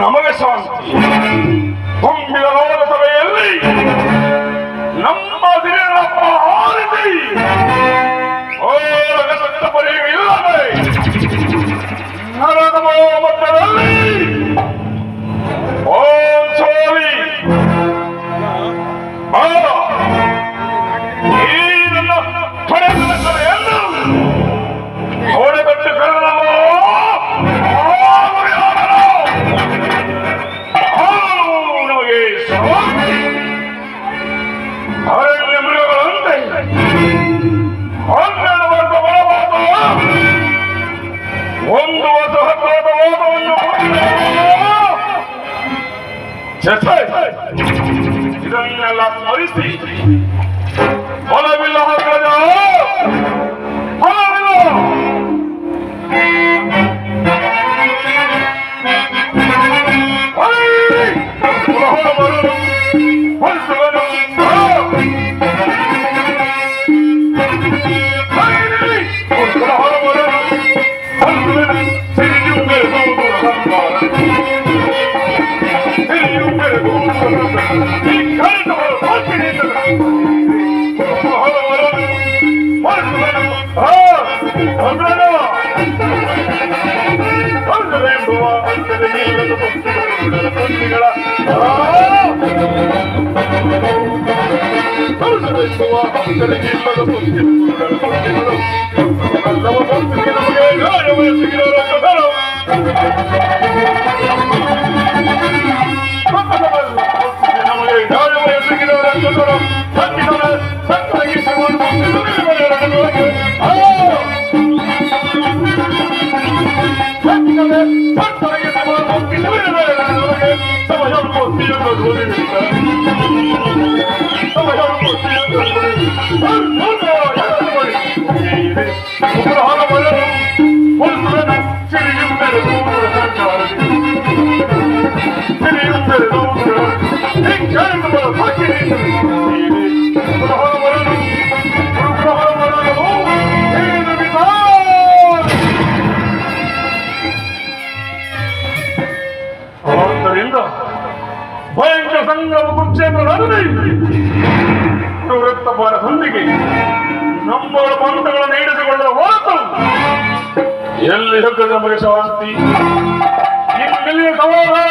ನಮಗೆ ಶಾಂತಿ. ತುಂಬಿದ ಲೋಕ ಸಭೆಯಲ್ಲಿ ನಮ್ಮ ದಿನಪ್ಪ ಆರಿಸಿ ಓರಗಸತ್ತ ಪರಿವು ಇಲ್ಲದೆ ನರದ ಮಧ್ಯದಲ್ಲಿ ಓಂ ಸೋಲಿ ಈ ನನ್ನ ಪಡೆದ ಸಭೆಯನ್ನು ಓಡಗಟ್ಟು ಕರೆದನೋ ನಮಗೆ ಅರಣ್ಯ ಮೃಗಗಳಂತೆ 12 ವರ್ಷ ಬರಬಾರದು. ಒಂದು ವರ್ಷ ಹತ್ತಾದ ಓದವನ್ನು ಇದನ್ನೆಲ್ಲ ಸ್ಮರಿಸಿ ಹೊಲವಿಲ್ಲ ಹಾಕದ ಹೊಲವಿಲ್ಲ ಭಯಂಕರ ಸಂಗ್ರಾಮ ಕುರುಕ್ಷೇತ್ರದಲ್ಲಿ ವೃತ್ತಪಾರದೊಂದಿಗೆ ನಮ್ಮಗಳ ಪಂಥಗಳನ್ನು ಈಡಿಸಿಕೊಳ್ಳುವ ಹೊರತು ಎಲ್ಲಿ ಹೋಗದ ನಮಗೆ ಶಾಂತಿ. ಇನ್ನೆಲ್ಲಿಯ ಸಮಾಧಾನ